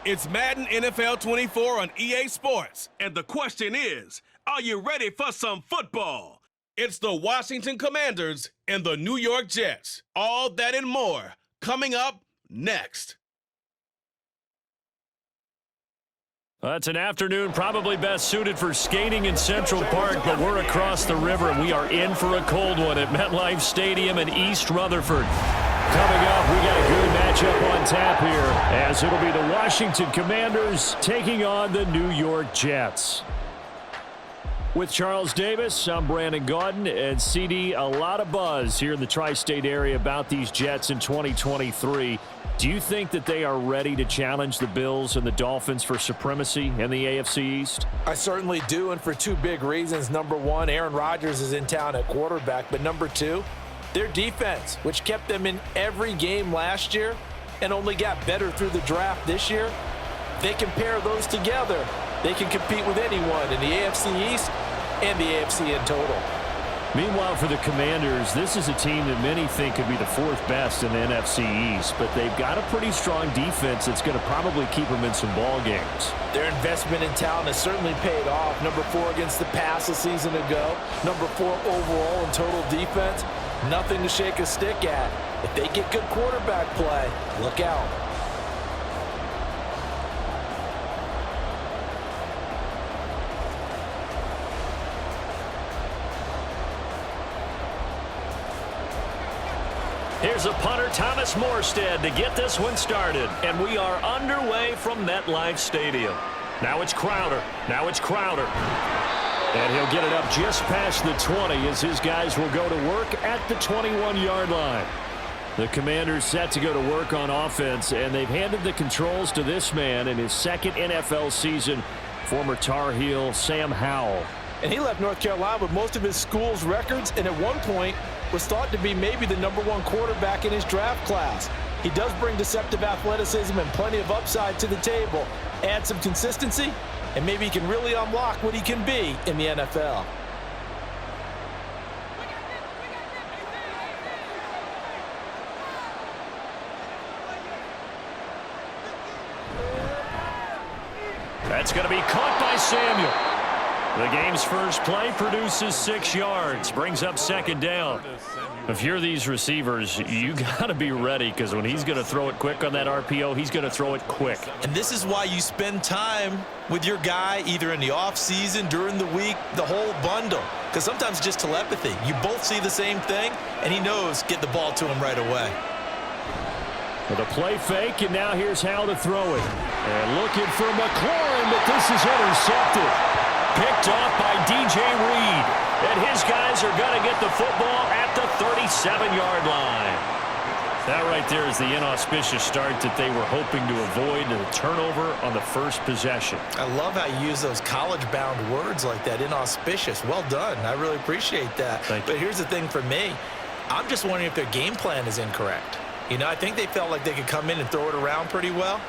It's Madden NFL 24 on EA Sports. And the question is, are you ready for some football? It's the Washington Commanders and the New York Jets. All that and more coming up next. It's an afternoon probably best suited for skating in Central Park, but we're across the river, and we are in for a cold one at MetLife Stadium in East Rutherford. Coming up, we got a good matchup on tap here, as it'll be the Washington Commanders taking on the New York Jets. With Charles Davis, I'm Brandon Gaudin, and CD, a lot of buzz here in the tri-state area about these Jets in 2023. Do you think that they are ready to challenge the Bills and the Dolphins for supremacy in the AFC East? I certainly do, and for two big reasons. Number one, Aaron Rodgers is in town at quarterback, but number two, their defense, which kept them in every game last year and only got better through the draft this year. They can pair those together. They can compete with anyone in the AFC East and the AFC in total. Meanwhile, for the Commanders, this is a team that many think could be the fourth best in the NFC East, but they've got a pretty strong defense that's going to probably keep them in some ball games. Their investment in talent has certainly paid off. Number 4 against the pass a season ago. Number 4 overall in total defense. Nothing to shake a stick at. If they get good quarterback play, look out. Here's a punter, Thomas Morstead, to get this one started. And we are underway from MetLife Stadium. Now it's Crowder. And he'll get it up just past the 20 as his guys will go to work at the 21-yard line. The Commanders set to go to work on offense, and they've handed the controls to this man in his second NFL season, former Tar Heel Sam Howell. And he left North Carolina with most of his school's records, and at one point was thought to be maybe the #1 quarterback in his draft class. He does bring deceptive athleticism and plenty of upside to the table. Add some consistency, and maybe he can really unlock what he can be in the NFL. That's going to be caught by Samuel. The game's first play produces 6 yards, brings up second down. If you're these receivers, you got to be ready, because when he's going to throw it quick on that RPO, he's going to throw it quick. And this is why you spend time with your guy either in the offseason, during the week, the whole bundle. Because sometimes it's just telepathy. You both see the same thing, and he knows get the ball to him right away. With a play fake, and now here's how to throw it. And looking for McLaurin, but this is intercepted. Picked off by DJ Reed. And his guys are going to get the football at the 37-yard line. That right there is the inauspicious start that they were hoping to avoid, the turnover on the first possession. I love how you use those college-bound words like that, inauspicious. Well done. I really appreciate that. Thank you. But here's the thing for me. I'm just wondering if their game plan is incorrect. You know, I think they felt like they could come in and throw it around pretty well.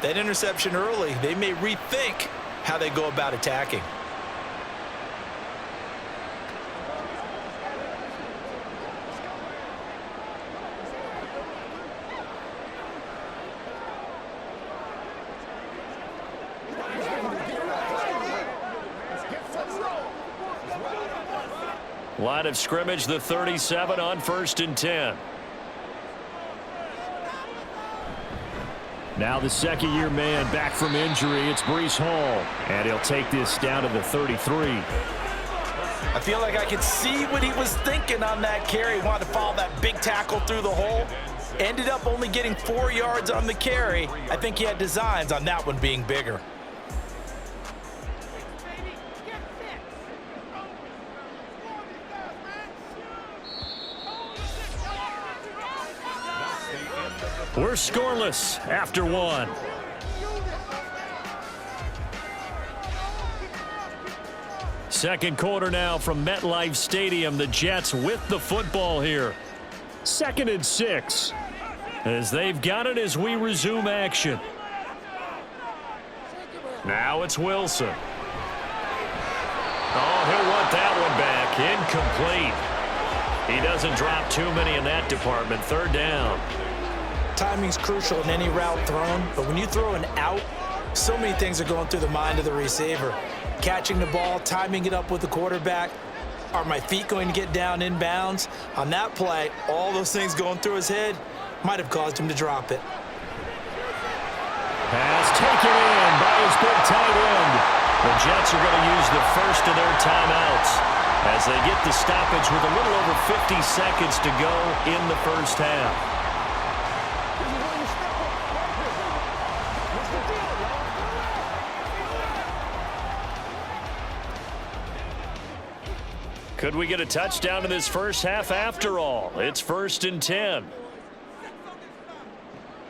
That interception early, they may rethink how they go about attacking. Line of scrimmage, the 37 on 1st and 10. Now the second-year man back from injury. It's Breece Hall, and he'll take this down to the 33. I feel like I could see what he was thinking on that carry. He wanted to follow that big tackle through the hole. Ended up only getting 4 yards on the carry. I think he had designs on that one being bigger. We're scoreless after one. Second quarter now from MetLife Stadium. The Jets with the football here. 2nd and 6. As they've got it as we resume action. Now it's Wilson. Oh, he'll want that one back. Incomplete. He doesn't drop too many in that department. 3rd down. Timing's crucial in any route thrown, but when you throw an out So many things are going through the mind of the receiver. Catching the ball, timing it up with the quarterback. Are my feet going to get down inbounds? On that play, all those things going through his head might have caused him to drop it. Pass taken in by his big tight end. The Jets are going to use the first of their timeouts as they get the stoppage with a little over 50 seconds to go in the first half. Could we get a touchdown in this first half after all? It's 1st and 10.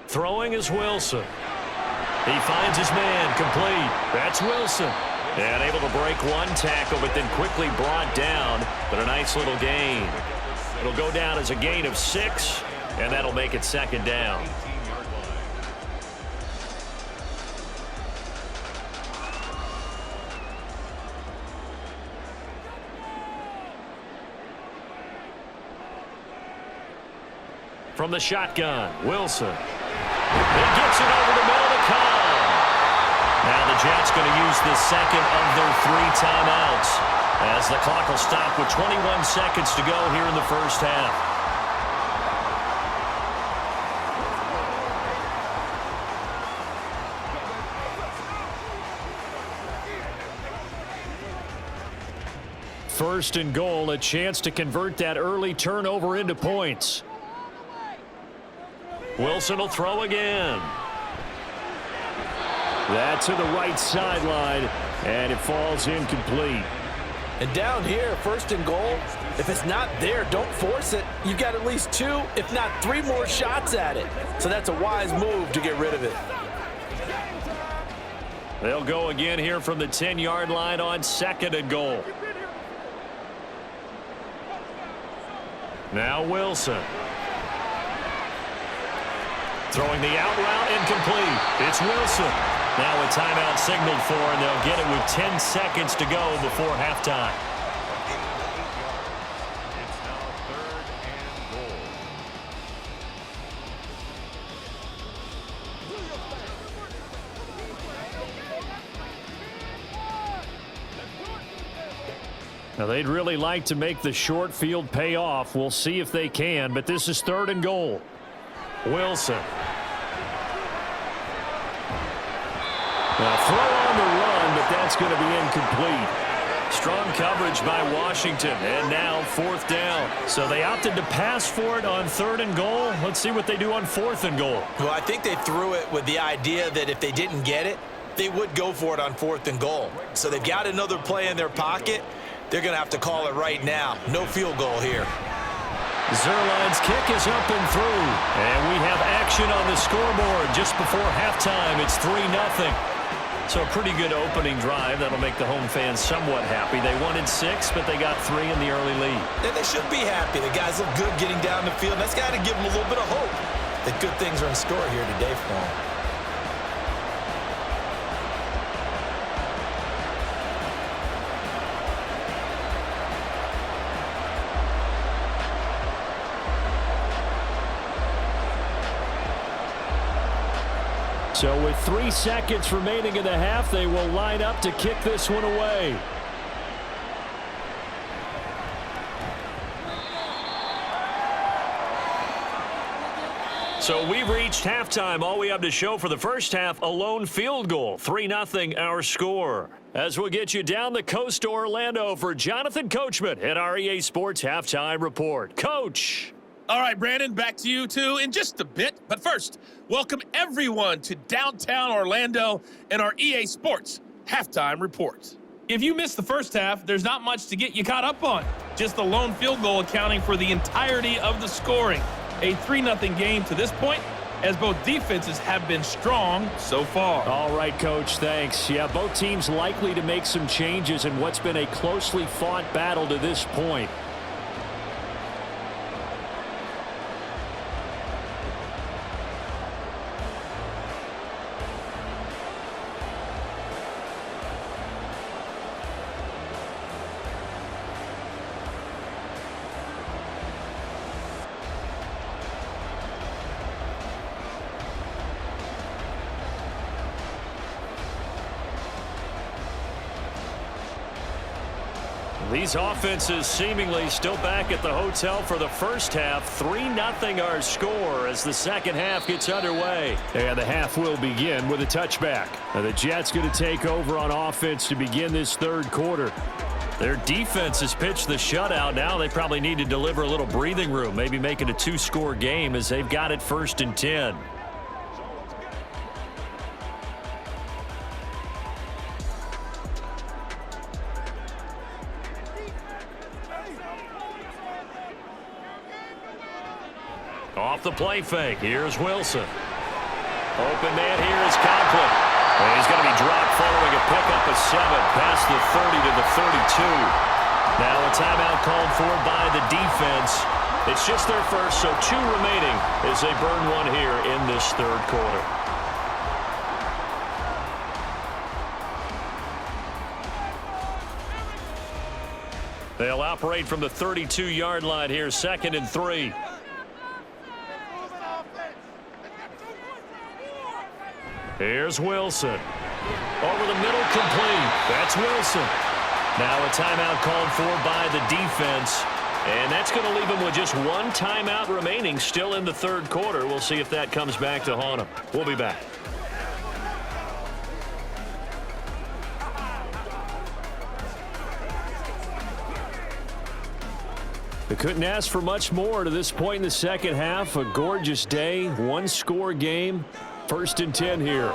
Throwing is Wilson. He finds his man complete. That's Wilson. And able to break one tackle, but then quickly brought down. But a nice little gain. It'll go down as a gain of 6, and that'll make it 2nd down. From the shotgun, Wilson. He gets it over the middle to Cobb. Now the Jets going to use the second of their 3 timeouts as the clock will stop with 21 seconds to go here in the first half. First and goal, a chance to convert that early turnover into points. Wilson will throw again. That to the right sideline, and it falls incomplete. And down here, 1st and goal, if it's not there, don't force it. You've got at least 2, if not 3 more shots at it. So that's a wise move to get rid of it. They'll go again here from the 10-yard line on 2nd and goal. Now Wilson. Throwing the out route incomplete. It's Wilson. Now a timeout signaled for, and they'll get it with 10 seconds to go before halftime. It's now 3rd and goal. Now they'd really like to make the short field pay off. We'll see if they can, but this is 3rd and goal. Wilson. Now throw on the run, but that's going to be incomplete. Strong coverage by Washington, and now 4th down. So they opted to pass for it on 3rd and goal. Let's see what they do on 4th and goal. Well, I think they threw it with the idea that if they didn't get it, they would go for it on 4th and goal. So they've got another play in their pocket. They're going to have to call it right now. No field goal here. Zerline's kick is up and through. And we have action on the scoreboard just before halftime. It's 3-0. So a pretty good opening drive. That'll make the home fans somewhat happy. They wanted 6, but they got 3 in the early lead. And they should be happy. The guys look good getting down the field. That's got to give them a little bit of hope that good things are in store here today for them. So with 3 seconds remaining in the half, they will line up to kick this one away. So we've reached halftime. All we have to show for the first half, a lone field goal. 3-0 our score. As we'll get you down the coast to Orlando for Jonathan Coachman at our EA Sports Halftime Report. Coach. All right, Brandon, back to you two in just a bit. But first, welcome everyone to downtown Orlando and our EA Sports Halftime Report. If you missed the first half, there's not much to get you caught up on. Just the lone field goal accounting for the entirety of the scoring. A 3-0 game to this point, as both defenses have been strong so far. All right, Coach, thanks. Yeah, both teams likely to make some changes in what's been a closely fought battle to this point. These offenses seemingly still back at the hotel for the first half. 3-0 our score as the second half gets underway. And the half will begin with a touchback. Now the Jets going to take over on offense to begin this third quarter. Their defense has pitched the shutout. Now they probably need to deliver a little breathing room, maybe make it a 2-score game as they've got it 1st and 10. Off the play fake. Here's Wilson. Open man here is Conklin. And he's going to be dropped following a pickup of 7 past the 30 to the 32. Now a timeout called for by the defense. It's just their first, so 2 remaining as they burn one here in this third quarter. They'll operate from the 32-yard line here, 2nd and 3. Here's Wilson. Over the middle, complete. That's Wilson. Now a timeout called for by the defense. And that's going to leave him with just 1 timeout remaining still in the third quarter. We'll see if that comes back to haunt him. We'll be back. They couldn't ask for much more to this point in the second half. A gorgeous day, 1-score game. 1st and 10 here.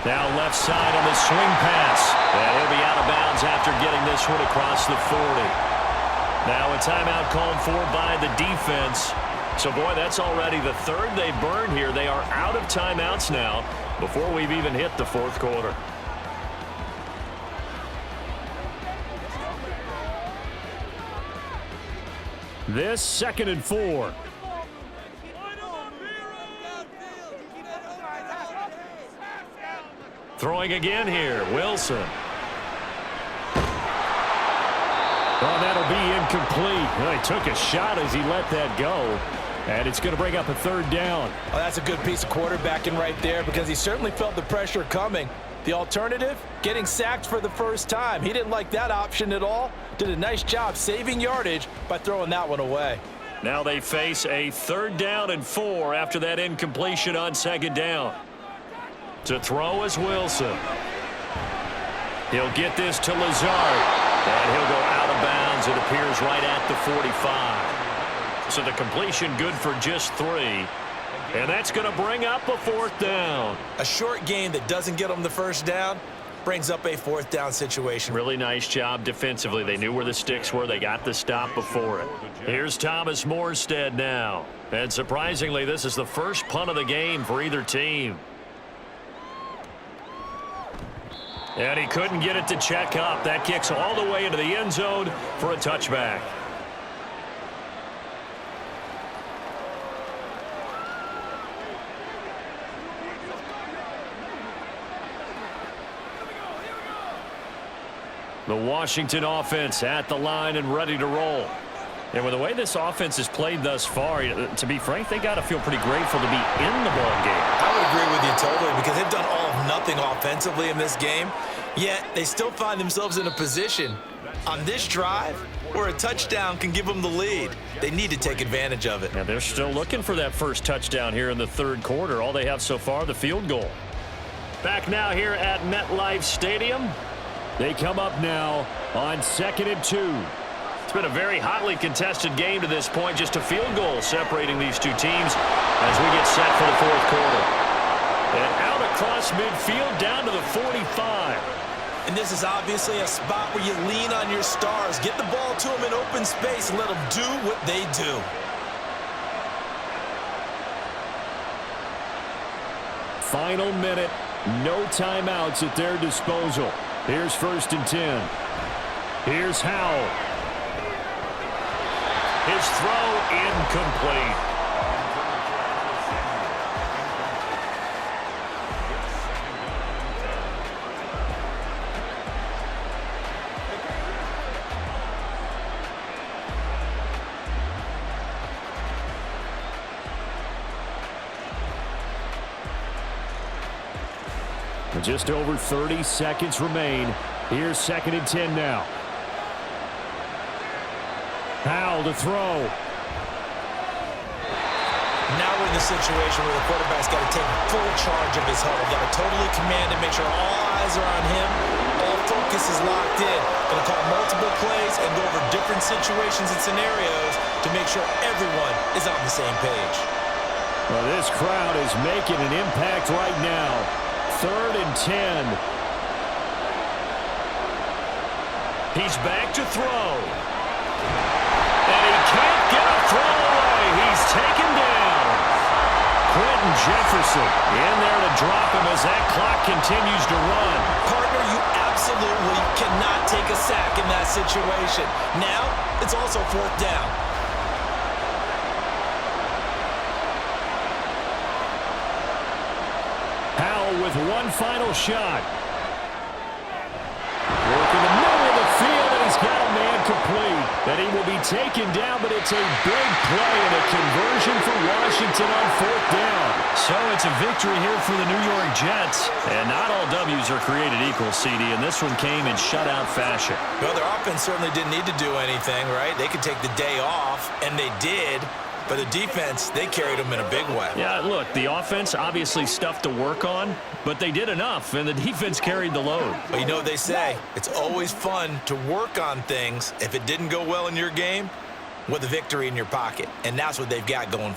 Now left side on the swing pass. And he'll be out of bounds after getting this one across the 40. Now a timeout called for by the defense. So, boy, that's already the 3rd they burned here. They are out of timeouts now before we've even hit the 4th quarter. This 2nd and 4. Throwing again here, Wilson. Well, that'll be incomplete. Well, he took a shot as he let that go. And it's going to bring up a 3rd down. Well, that's a good piece of quarterbacking right there because he certainly felt the pressure coming. The alternative, getting sacked for the first time. He didn't like that option at all. Did a nice job saving yardage by throwing that one away. Now they face a 3rd down and 4 after that incompletion on 2nd down. To throw is Wilson. He'll get this to Lazard. And he'll go out of bounds. It appears right at the 45. So the completion good for just 3. And that's going to bring up a 4th down. A short game that doesn't get them the first down brings up a 4th down situation. Really nice job defensively. They knew where the sticks were. They got the stop before it. Here's Thomas Morstead now. And surprisingly, this is the first punt of the game for either team. And he couldn't get it to check up. That kicks all the way into the end zone for a touchback. The Washington offense at the line and ready to roll. And with the way this offense has played thus far, to be frank, they got to feel pretty grateful to be in the ball game. I would agree with you totally because they've done all of nothing offensively in this game, yet they still find themselves in a position on this drive where a touchdown can give them the lead. They need to take advantage of it. And they're still looking for that first touchdown here in the third quarter. All they have so far, the field goal. Back now here at MetLife Stadium. They come up now on 2nd and 2. It's been a very hotly contested game to this point. Just a field goal separating these two teams as we get set for the fourth quarter. And out across midfield down to the 45. And this is obviously a spot where you lean on your stars. Get the ball to them in open space and let them do what they do. Final minute. No timeouts at their disposal. Here's 1st and 10. Here's Howell. His throw incomplete. Just over 30 seconds remain Here's 2nd and 10 now. Powell to throw. Now we're in the situation where the quarterback's got to take full charge of his huddle. Got to totally command and make sure all eyes are on him. All focus is locked in. Going to call multiple plays and go over different situations and scenarios to make sure everyone is on the same page. Well, this crowd is making an impact right now. 3rd and 10. He's back to throw. And he can't get a throw away. He's taken down. Quentin Jefferson in there to drop him as that clock continues to run. Partner, you absolutely cannot take a sack in that situation. Now, it's also 4th down. Powell with one final shot. Working the middle of the field, and he's got a man complete. And he will be taken down, but it's a big play and a conversion for Washington on 4th down. So it's a victory here for the New York Jets. And not all W's are created equal, CD, and this one came in shutout fashion. Well, their offense certainly didn't need to do anything, right? They could take the day off, and they did. But the defense, they carried them in a big way. Yeah, look, the offense obviously stuff to work on, but they did enough, and the defense carried the load. But you know what they say, it's always fun to work on things if it didn't go well in your game with a victory in your pocket. And that's what they've got going